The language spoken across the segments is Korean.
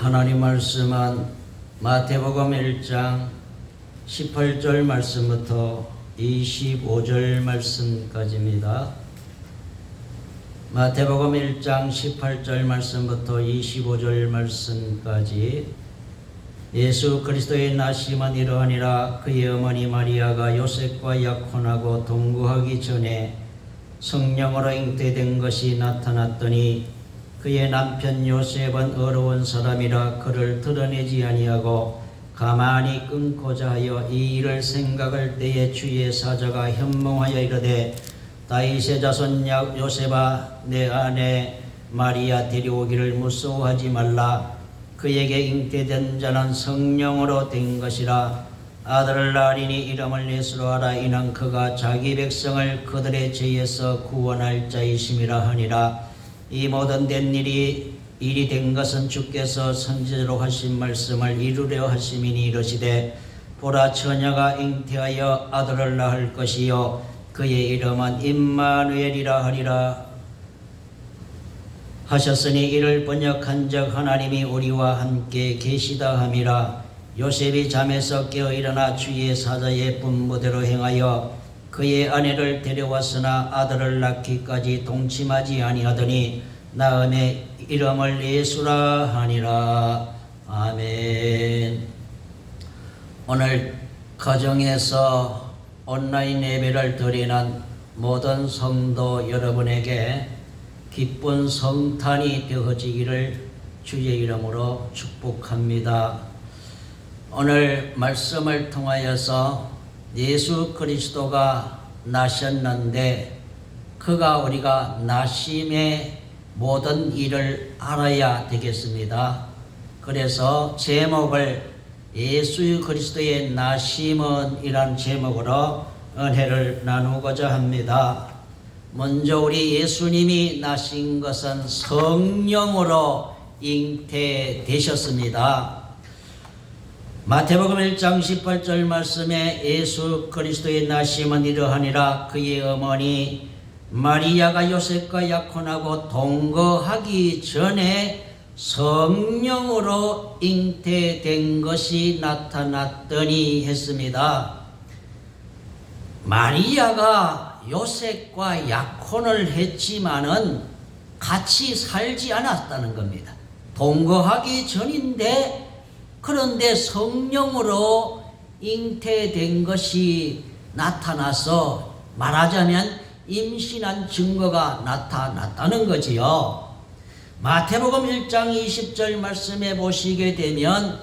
하나님 말씀은 마태복음 1장 18절 말씀부터 25절 말씀까지입니다. 마태복음 1장 18절 말씀부터 25절 말씀까지. 예수 그리스도의 나심은 이러하니라. 그의 어머니 마리아가 요셉과 약혼하고 동거하기 전에 성령으로 잉태된 것이 나타났더니 그의 남편 요셉은 어려운 사람이라 그를 드러내지 아니하고 가만히 끊고자 하여 이 일을 생각할 때에 주의 사자가 현몽하여 이르되 다윗의 자손 요셉아, 내 아내 마리아 데려오기를 무서워하지 말라. 그에게 잉태된 자는 성령으로 된 것이라. 아들을 낳으리니 이름을 예수로 하라. 이는 그가 자기 백성을 그들의 죄에서 구원할 자이심이라 하니라. 이 모든 된 일이 된 것은 주께서 선지자로 하신 말씀을 이루려 하심이니 이르시되 보라, 처녀가 잉태하여 아들을 낳을 것이요 그의 이름은 임마누엘이라 하리라 하셨으니 이를 번역한 적 하나님이 우리와 함께 계시다 함이라. 요셉이 잠에서 깨어 일어나 주의 사자의 분부대로 행하여 그의 아내를 데려왔으나 아들을 낳기까지 동침하지 아니하더니 낳음에 이름을 예수라 하니라. 아멘. 오늘 가정에서 온라인 예배를 드리는 모든 성도 여러분에게 기쁜 성탄이 되어지기를 주의 이름으로 축복합니다. 오늘 말씀을 통하여서 예수 그리스도가 나셨는데 그가 우리가 나심의 모든 일을 알아야 되겠습니다. 그래서 제목을 예수 그리스도의 나심은 이란 제목으로 은혜를 나누고자 합니다. 먼저 우리 예수님이 나신 것은 성령으로 잉태되셨습니다. 마태복음 1장 18절 말씀에 예수 그리스도의 나심은 이러하니라. 그의 어머니 마리아가 요셉과 약혼하고 동거하기 전에 성령으로 잉태된 것이 나타났더니 했습니다. 마리아가 요셉과 약혼을 했지만은 같이 살지 않았다는 겁니다. 동거하기 전인데 그런데 성령으로 잉태된 것이 나타나서 말하자면 임신한 증거가 나타났다는 거지요. 마태복음 1장 20절 말씀에 보시게 되면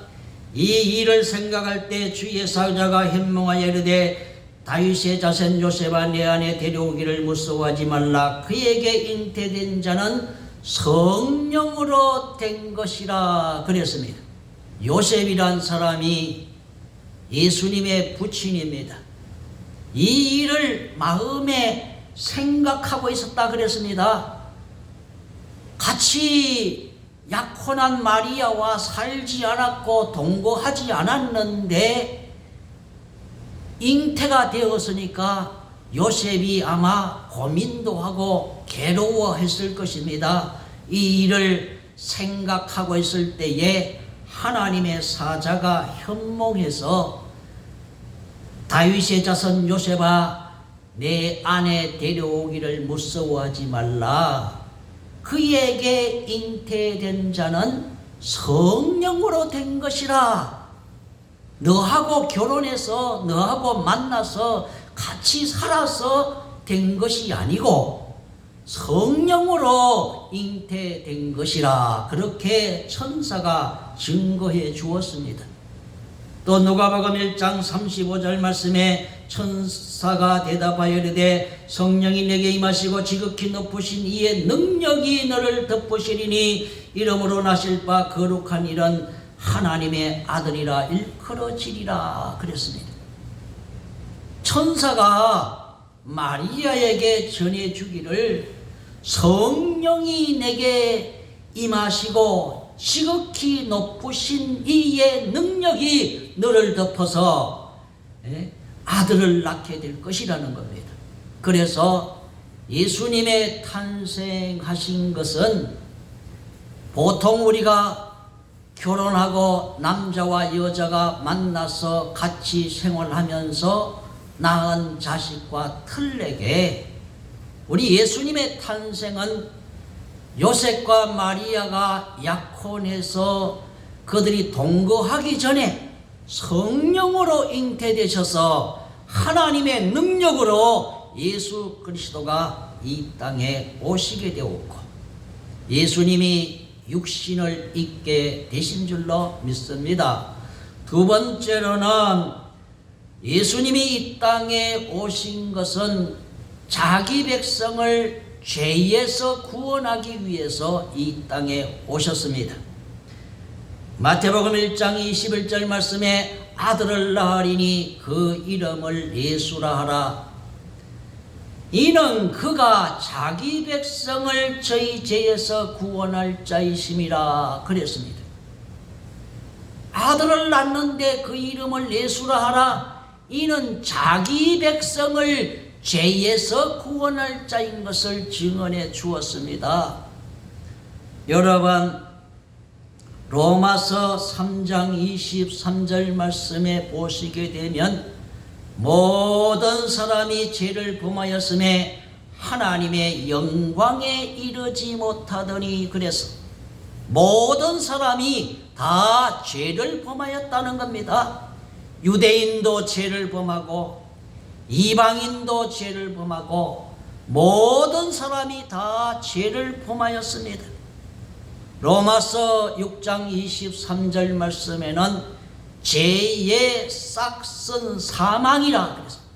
이 일을 생각할 때 주의 사자가 현몽하여 이르되 다윗의 자손 요셉아, 내 아내 데려오기를 무서워하지 말라. 그에게 잉태된 자는 성령으로 된 것이라 그랬습니다. 요셉이란 사람이 예수님의 부친입니다. 이 일을 마음에 생각하고 있었다 그랬습니다. 같이 약혼한 마리아와 살지 않았고 동거하지 않았는데 잉태가 되었으니까 요셉이 아마 고민도 하고 괴로워했을 것입니다. 이 일을 생각하고 있을 때에 하나님의 사자가 현몽해서 다윗의 자손 요셉아, 내 아내 데려오기를 무서워하지 말라. 그에게 잉태된 자는 성령으로 된 것이라. 너하고 결혼해서 너하고 만나서 같이 살아서 된 것이 아니고 성령으로 잉태된 것이라. 그렇게 천사가 증거해 주었습니다. 또 누가복음 1장 35절 말씀에 천사가 대답하여 이르되 성령이 내게 임하시고 지극히 높으신 이의 능력이 너를 덮으시리니 이름으로 나실 바 거룩한 일은 하나님의 아들이라 일컬어지리라 그랬습니다. 천사가 마리아에게 전해주기를 성령이 내게 임하시고 지극히 높으신 이의 능력이 너를 덮어서 아들을 낳게 될 것이라는 겁니다. 그래서 예수님의 탄생하신 것은 보통 우리가 결혼하고 남자와 여자가 만나서 같이 생활하면서 낳은 자식과 틀리게 우리 예수님의 탄생은 요셉과 마리아가 약혼해서 그들이 동거하기 전에 성령으로 잉태되셔서 하나님의 능력으로 예수 그리스도가 이 땅에 오시게 되었고 예수님이 육신을 입게 되신 줄로 믿습니다. 두 번째로는 예수님이 이 땅에 오신 것은 자기 백성을 죄에서 구원하기 위해서 이 땅에 오셨습니다. 마태복음 1장 21절 말씀에 아들을 낳으리니 그 이름을 예수라 하라. 이는 그가 자기 백성을 저희 죄에서 구원할 자이심이라 그랬습니다. 아들을 낳는데 그 이름을 예수라 하라. 이는 자기 백성을 죄에서 구원할 자인 것을 증언해 주었습니다. 여러분, 로마서 3장 23절 말씀에 보시게 되면 모든 사람이 죄를 범하였음에 하나님의 영광에 이르지 못하더니 그래서 모든 사람이 다 죄를 범하였다는 겁니다. 유대인도 죄를 범하고 이방인도 죄를 범하고 모든 사람이 다 죄를 범하였습니다. 로마서 6장 23절 말씀에는 죄의 싹은 사망이라 그랬습니다.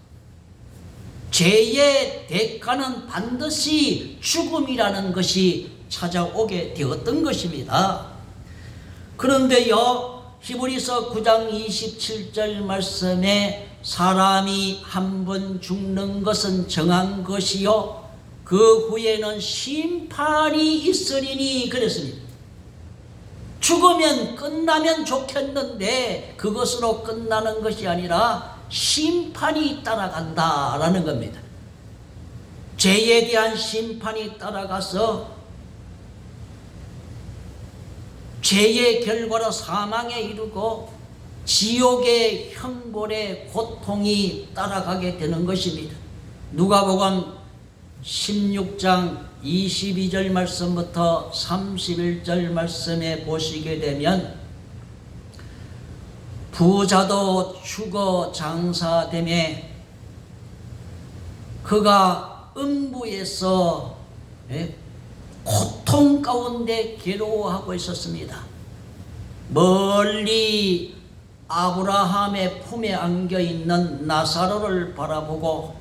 죄의 대가는 반드시 죽음이라는 것이 찾아오게 되었던 것입니다. 그런데요, 히브리서 9장 27절 말씀에 사람이 한 번 죽는 것은 정한 것이요 그 후에는 심판이 있으리니 그랬습니다. 죽으면 끝나면 좋겠는데 그것으로 끝나는 것이 아니라 심판이 따라간다라는 겁니다. 죄에 대한 심판이 따라가서 죄의 결과로 사망에 이르고 지옥의 형벌의 고통이 따라가게 되는 것입니다. 누가복음 16장 22절 말씀부터 31절 말씀에 보시게 되면 부자도 죽어 장사되매 그가 음부에서 고통 가운데 괴로워하고 있었습니다. 멀리 아브라함의 품에 안겨있는 나사로를 바라보고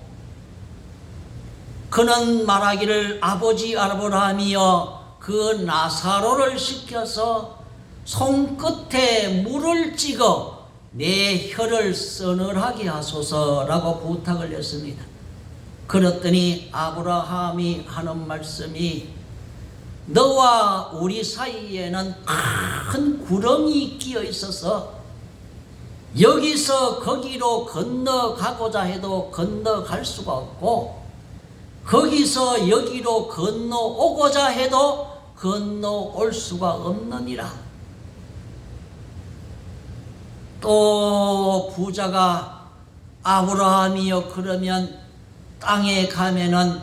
그는 말하기를 아버지 아브라함이여 그 나사로를 시켜서 손끝에 물을 찍어 내 혀를 서늘하게 하소서라고 부탁을 했습니다. 그랬더니 아브라함이 하는 말씀이 너와 우리 사이에는 큰 구렁이 끼어 있어서 여기서 거기로 건너가고자 해도 건너갈 수가 없고 거기서 여기로 건너오고자 해도 건너올 수가 없느니라. 또 부자가 아브라함이여 그러면 땅에 가면은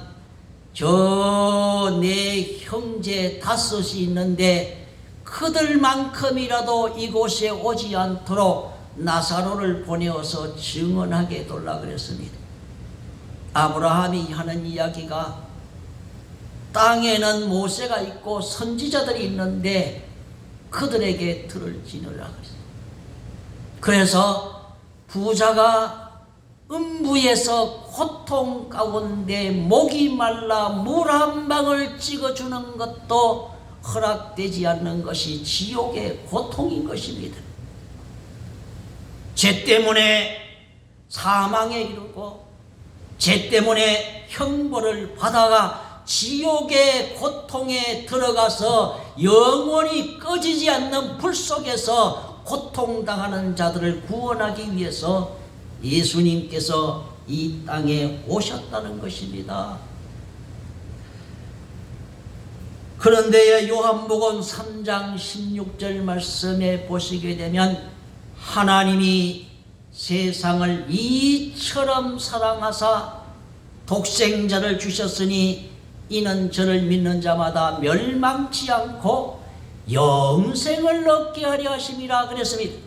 저 내 형제 5이 있는데 그들만큼이라도 이곳에 오지 않도록 나사로를 보내어서 증언하게 해달라 그랬습니다. 아브라함이 하는 이야기가 땅에는 모세가 있고 선지자들이 있는데 그들에게 들을 지느라 그랬어요. 그래서 부자가 음부에서 고통 가운데 목이 말라 물 한 방울 찍어주는 것도 허락되지 않는 것이 지옥의 고통인 것입니다. 죄 때문에 사망에 이르고 죄 때문에 형벌을 받아가 지옥의 고통에 들어가서 영원히 꺼지지 않는 불 속에서 고통당하는 자들을 구원하기 위해서 예수님께서 이 땅에 오셨다는 것입니다. 그런데 요한복음 3장 16절 말씀에 보시게 되면 하나님이 세상을 이처럼 사랑하사 독생자를 주셨으니 이는 저를 믿는 자마다 멸망치 않고 영생을 얻게 하려 하심이라 그랬습니다.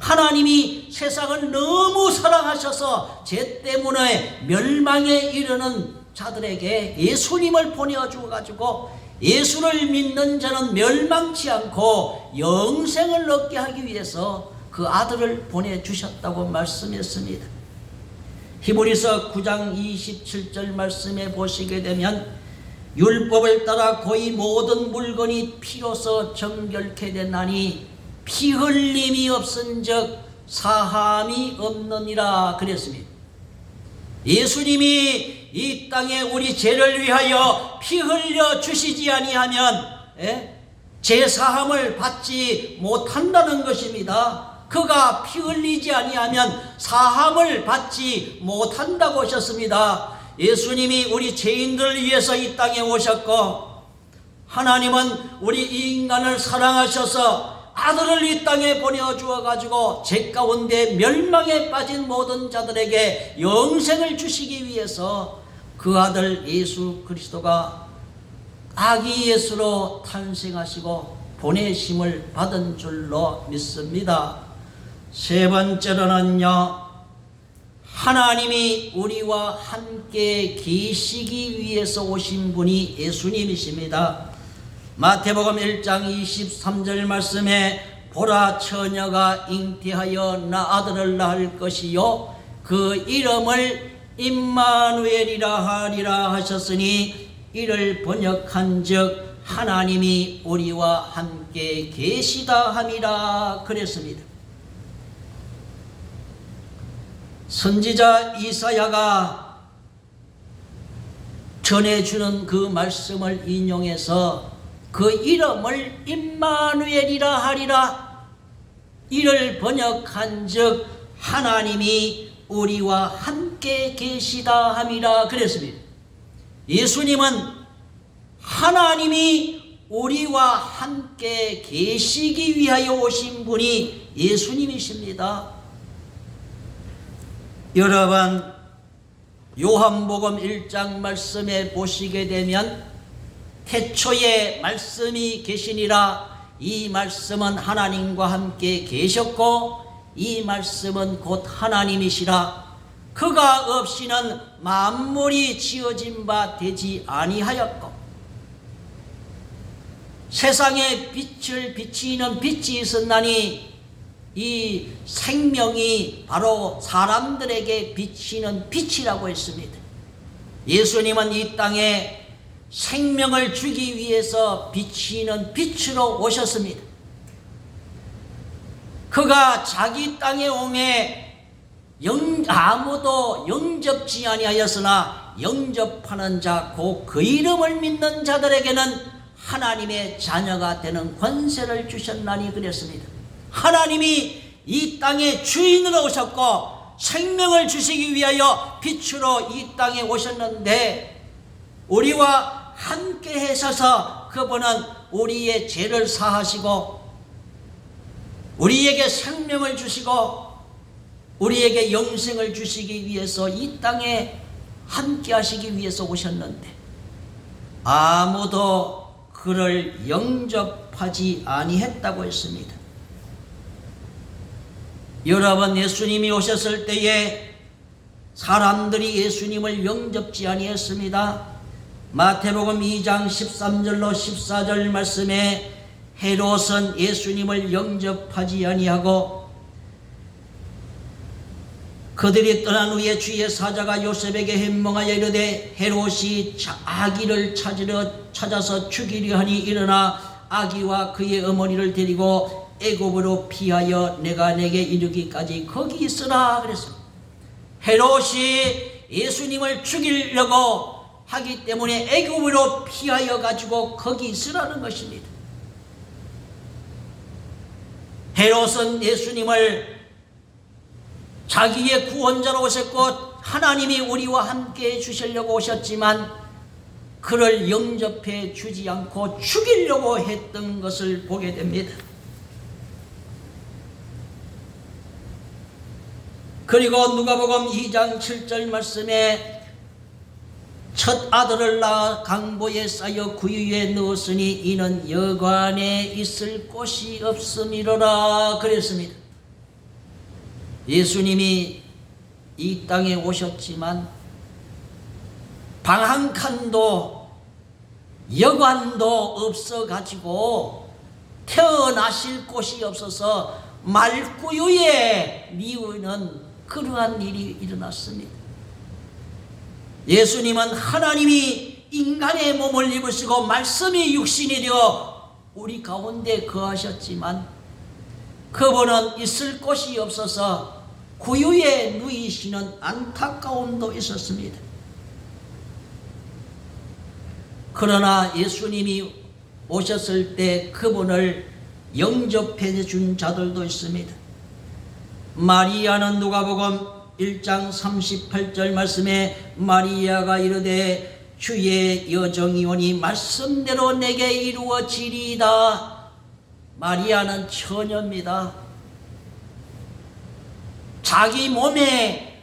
하나님이 세상을 너무 사랑하셔서 죄 때문에 멸망에 이르는 자들에게 예수님을 보내주어가지고 예수를 믿는 자는 멸망치 않고 영생을 얻게 하기 위해서 그 아들을 보내주셨다고 말씀했습니다. 히브리서 9장 27절 말씀에 보시게 되면 율법을 따라 거의 모든 물건이 피로서 정결케 됐나니 피 흘림이 없은즉 사함이 없느니라 그랬습니다. 예수님이 이 땅에 우리 죄를 위하여 피 흘려 주시지 아니하면 죄 사함을 받지 못한다는 것입니다. 그가 피 흘리지 아니하면 사함을 받지 못한다고 하셨습니다. 예수님이 우리 죄인들을 위해서 이 땅에 오셨고 하나님은 우리 인간을 사랑하셔서 아들을 이 땅에 보내주어 가지고 죄 가운데 멸망에 빠진 모든 자들에게 영생을 주시기 위해서 그 아들 예수 그리스도가 아기 예수로 탄생하시고 보내심을 받은 줄로 믿습니다. 세 번째로는요, 하나님이 우리와 함께 계시기 위해서 오신 분이 예수님이십니다. 마태복음 1장 23절 말씀에 보라 처녀가 잉태하여 나 아들을 낳을 것이요 그 이름을 임마누엘이라 하리라 하셨으니 이를 번역한즉 하나님이 우리와 함께 계시다 함이라 그랬습니다. 선지자 이사야가 전해주는 그 말씀을 인용해서 그 이름을 임마누엘이라 하리라, 이를 번역한즉 하나님이 우리와 함께 계시다 함이라 그랬습니다. 예수님은 하나님이 우리와 함께 계시기 위하여 오신 분이 예수님이십니다. 여러분, 요한복음 1장 말씀에 보시게 되면 태초에 말씀이 계시니라, 이 말씀은 하나님과 함께 계셨고 이 말씀은 곧 하나님이시라. 그가 없이는 만물이 지어진 바 되지 아니하였고 세상에 빛을 비치는 빛이 있었나니 이 생명이 바로 사람들에게 비치는 빛이라고 했습니다. 예수님은 이 땅에 생명을 주기 위해서 비치는 빛으로 오셨습니다. 그가 자기 땅에 오매 아무도 영접지 아니하였으나 영접하는 자 곧 그 이름을 믿는 자들에게는 하나님의 자녀가 되는 권세를 주셨나니 그랬습니다. 하나님이 이 땅에 주인으로 오셨고 생명을 주시기 위하여 빛으로 이 땅에 오셨는데 우리와 함께 하셔서 그분은 우리의 죄를 사하시고 우리에게 생명을 주시고 우리에게 영생을 주시기 위해서 이 땅에 함께 하시기 위해서 오셨는데 아무도 그를 영접하지 아니했다고 했습니다. 여러분, 예수님이 오셨을 때에 사람들이 예수님을 영접지 아니했습니다. 마태복음 2장 13절로 14절 말씀에 헤롯은 예수님을 영접하지 아니하고 그들이 떠난 후에 주의 사자가 요셉에게 현몽하여 이르되 헤롯이 아기를 찾아서 죽이려 하니 일어나 아기와 그의 어머니를 데리고 애굽으로 피하여 내가 내게 이르기까지 거기 있으라 그랬습니다. 헤롯이 예수님을 죽이려고 하기 때문에 애굽으로 피하여 가지고 거기 있으라는 것입니다. 헤롯은 예수님을 자기의 구원자로 오셨고 하나님이 우리와 함께 해주시려고 오셨지만 그를 영접해 주지 않고 죽이려고 했던 것을 보게 됩니다. 그리고 누가복음 2장 7절 말씀에 첫 아들을 낳아 강보에 쌓여 구유에 넣었으니 이는 여관에 있을 곳이 없음이로라 그랬습니다. 예수님이 이 땅에 오셨지만 방 한 칸도 여관도 없어가지고 태어나실 곳이 없어서 말구유에 미우는 그러한 일이 일어났습니다. 예수님은 하나님이 인간의 몸을 입으시고 말씀이 육신이 되어 우리 가운데 거하셨지만 그분은 있을 곳이 없어서 구유에 누이시는 안타까움도 있었습니다. 그러나 예수님이 오셨을 때 그분을 영접해 준 자들도 있습니다. 마리아는 누가복음 1장 38절 말씀에 마리아가 이르되 주의 여정이 오니 말씀대로 내게 이루어지리이다. 마리아는 처녀입니다. 자기 몸에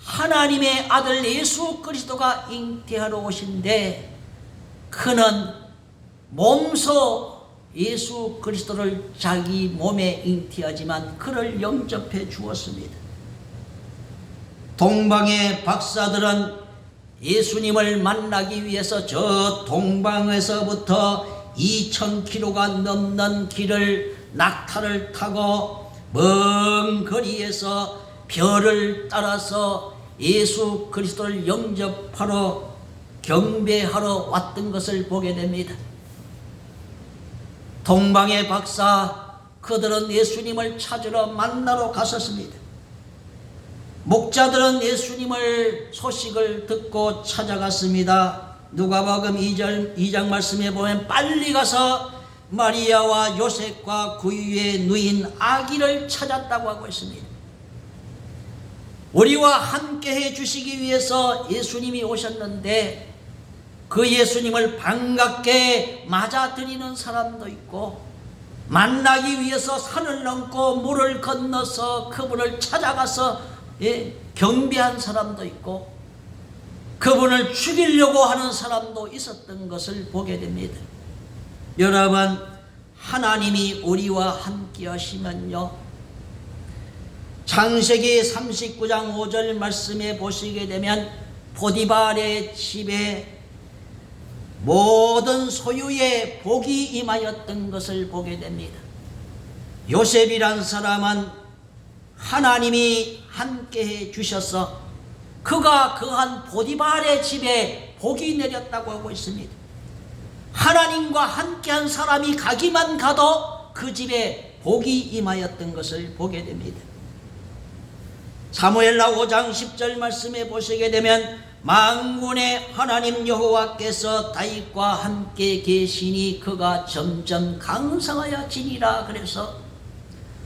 하나님의 아들 예수 그리스도가 잉태하러 오신데 그는 몸소 예수 그리스도를 자기 몸에 잉태하지만 그를 영접해 주었습니다. 동방의 박사들은 예수님을 만나기 위해서 저 동방에서부터 2000km가 넘는 길을 낙타를 타고 먼 거리에서 별을 따라서 예수 그리스도를 영접하러 경배하러 왔던 것을 보게 됩니다. 동방의 박사 그들은 예수님을 찾으러 만나러 갔었습니다. 목자들은 예수님을 소식을 듣고 찾아갔습니다. 누가복음 2장 말씀에 보면 빨리 가서 마리아와 요셉과 구유에 누인 아기를 찾았다고 하고 있습니다. 우리와 함께 해 주시기 위해서 예수님이 오셨는데 그 예수님을 반갑게 맞아들이는 사람도 있고 만나기 위해서 산을 넘고 물을 건너서 그분을 찾아가서 경배한 사람도 있고 그분을 죽이려고 하는 사람도 있었던 것을 보게 됩니다. 여러분, 하나님이 우리와 함께 하시면요, 창세기 39장 5절 말씀에 보시게 되면 보디발의 집에 모든 소유에 복이 임하였던 것을 보게 됩니다. 요셉이란 사람은 하나님이 함께해 주셔서 그가 거한 보디발의 집에 복이 내렸다고 하고 있습니다. 하나님과 함께한 사람이 가기만 가도 그 집에 복이 임하였던 것을 보게 됩니다. 사무엘하 5장 10절 말씀에 보시게 되면 만군의 하나님 여호와께서 다윗과 함께 계시니 그가 점점 강성하여지니라. 그래서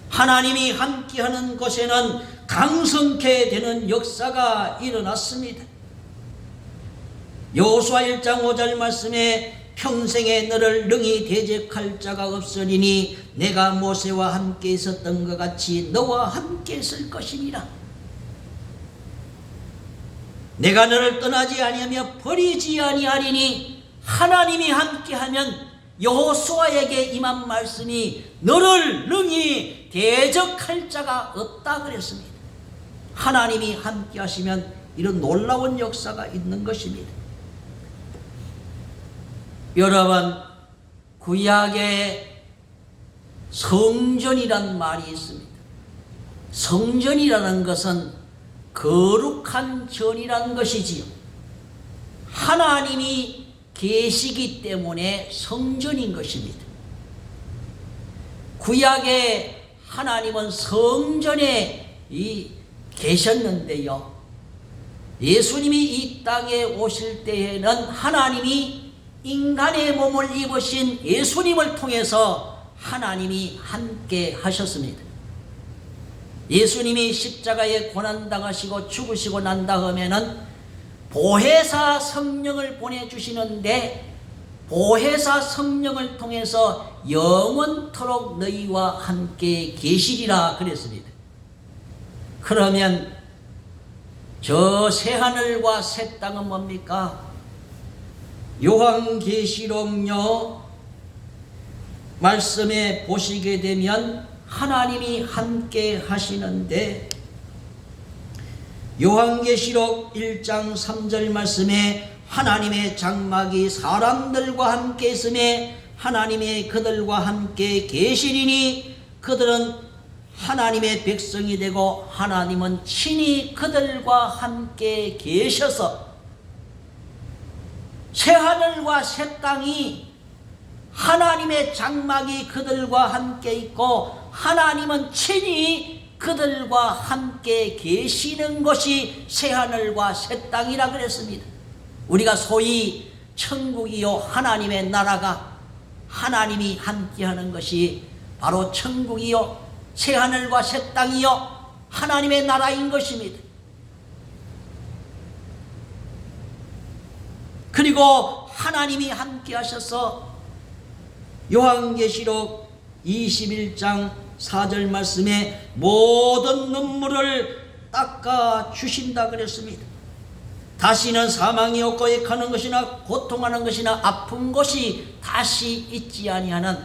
하나님이 함께하는 곳에는 강성케 되는 역사가 일어났습니다. 여호수아 1장 5절 말씀에 평생에 너를 능히 대적할 자가 없으리니 내가 모세와 함께 있었던 것 같이 너와 함께 있을 것이니라. 내가 너를 떠나지 아니하며 버리지 아니하리니 하나님이 함께하면 여호수아에게 임한 말씀이 너를 능히 대적할 자가 없다 그랬습니다. 하나님이 함께 하시면 이런 놀라운 역사가 있는 것입니다. 여러분, 구약에 성전이란 말이 있습니다. 성전이라는 것은 거룩한 전이란 것이지요. 하나님이 계시기 때문에 성전인 것입니다. 구약에 하나님은 성전에 계셨는데요, 예수님이 이 땅에 오실 때에는 하나님이 인간의 몸을 입으신 예수님을 통해서 하나님이 함께 하셨습니다. 예수님이 십자가에 고난당하시고 죽으시고 난 다음에는 보혜사 성령을 보내주시는데 보혜사 성령을 통해서 영원토록 너희와 함께 계시리라 그랬습니다. 그러면 저 새하늘과 새 땅은 뭡니까? 요한계시록요 말씀에 보시게 되면 하나님이 함께 하시는데 요한계시록 1장 3절 말씀에 하나님의 장막이 사람들과 함께 있음에 하나님이 그들과 함께 계시리니 그들은 하나님의 백성이 되고 하나님은 친히 그들과 함께 계셔서 새하늘과 새 땅이 하나님의 장막이 그들과 함께 있고 하나님은 친히 그들과 함께 계시는 것이 새하늘과 새 땅이라 그랬습니다. 우리가 소위 천국이요 하나님의 나라가 하나님이 함께하는 것이 바로 천국이요 새하늘과 새 땅이요 하나님의 나라인 것입니다. 그리고 하나님이 함께하셔서 요한계시록 21장 4절 말씀에 모든 눈물을 닦아 주신다 그랬습니다. 다시는 사망이 없고 액하는 것이나 고통하는 것이나 아픈 것이 다시 있지 아니하는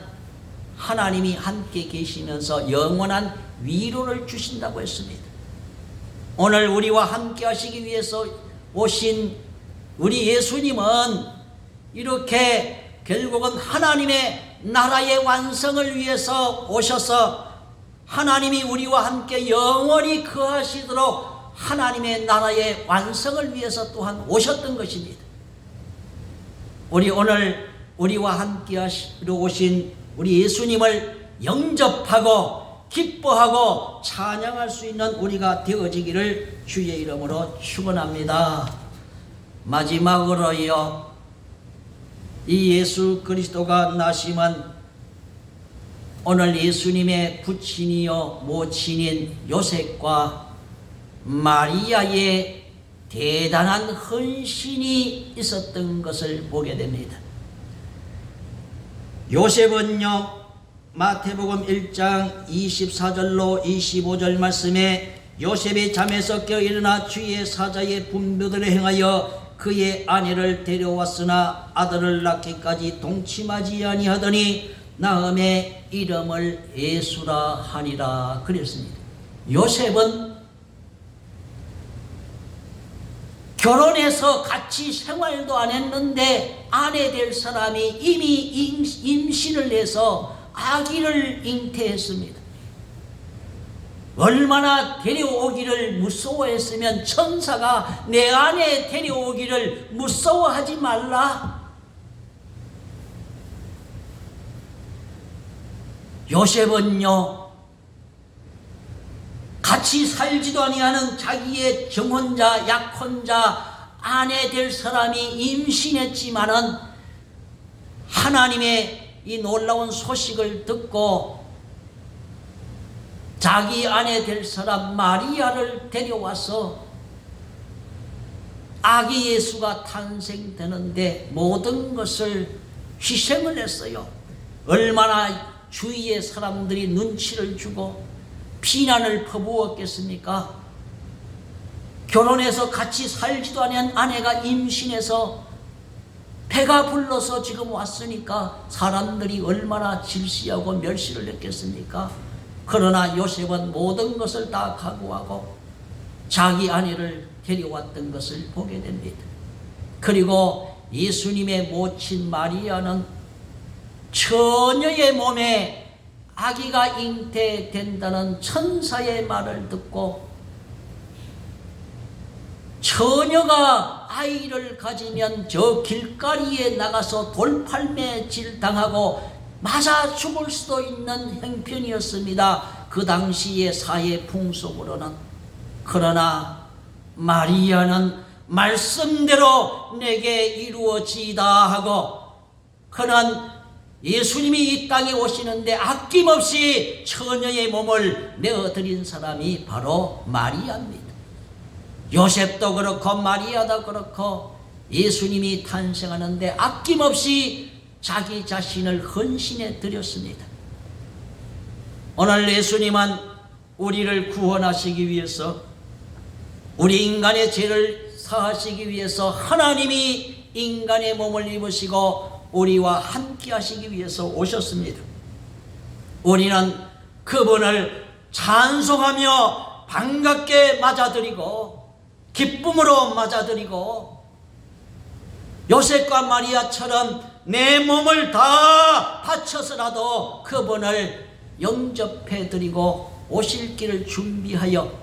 하나님이 함께 계시면서 영원한 위로를 주신다고 했습니다. 오늘 우리와 함께 하시기 위해서 오신 우리 예수님은 이렇게 결국은 하나님의 나라의 완성을 위해서 오셔서 하나님이 우리와 함께 영원히 거하시도록 하나님의 나라의 완성을 위해서 또한 오셨던 것입니다. 우리 오늘 우리와 함께 하시러 오신 우리 예수님을 영접하고 기뻐하고 찬양할 수 있는 우리가 되어지기를 주의 이름으로 축원합니다. 마지막으로요, 이 예수 그리스도가 나심은 오늘 예수님의 부친이요 모친인 요셉과 마리아의 대단한 헌신이 있었던 것을 보게 됩니다. 요셉은요 마태복음 1장 24절로 25절 말씀에 요셉이 잠에서 깨어 일어나 주의 사자의 분부대로 행하여 그의 아내를 데려왔으나 아들을 낳기까지 동침하지 아니하더니 나음의 이름을 예수라 하니라 그랬습니다. 요셉은 결혼해서 같이 생활도 안 했는데 아내 될 사람이 이미 임신을 해서 아기를 잉태했습니다. 얼마나 데려오기를 무서워했으면 천사가 내 아내 데려오기를 무서워하지 말라. 요셉은요 같이 살지도 아니하는 자기의 정혼자 약혼자 아내 될 사람이 임신했지만은 하나님의 이 놀라운 소식을 듣고 자기 아내 될 사람 마리아를 데려와서 아기 예수가 탄생되는데 모든 것을 희생을 했어요. 얼마나 주위의 사람들이 눈치를 주고 비난을 퍼부었겠습니까? 결혼해서 같이 살지도 않은 아내가 임신해서 배가 불러서 지금 왔으니까 사람들이 얼마나 질시하고 멸시를 했겠습니까? 그러나 요셉은 모든 것을 다 각오하고 자기 아내를 데려왔던 것을 보게 됩니다. 그리고 예수님의 모친 마리아는 처녀의 몸에 아기가 잉태된다는 천사의 말을 듣고 처녀가 아이를 가지면 저 길거리에 나가서 돌팔매질 당하고 맞아 죽을 수도 있는 형편이었습니다. 그 당시의 사회 풍속으로는. 그러나 마리아는 말씀대로 내게 이루어지다 하고 그는 예수님이 이 땅에 오시는데 아낌없이 처녀의 몸을 내어드린 사람이 바로 마리아입니다. 요셉도 그렇고 마리아도 그렇고 예수님이 탄생하는데 아낌없이 자기 자신을 헌신해 드렸습니다. 오늘 예수님은 우리를 구원하시기 위해서, 우리 인간의 죄를 사하시기 위해서 하나님이 인간의 몸을 입으시고 우리와 함께 하시기 위해서 오셨습니다. 우리는 그분을 찬송하며 반갑게 맞아들이고 기쁨으로 맞아들이고 요셉과 마리아처럼 내 몸을 다 바쳐서라도 그분을 영접해드리고 오실 길을 준비하여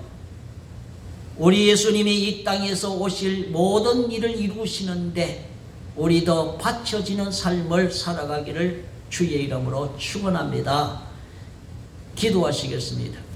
우리 예수님이 이 땅에서 오실 모든 일을 이루시는데 우리도 바쳐지는 삶을 살아가기를 주의 이름으로 축원합니다. 기도하시겠습니다.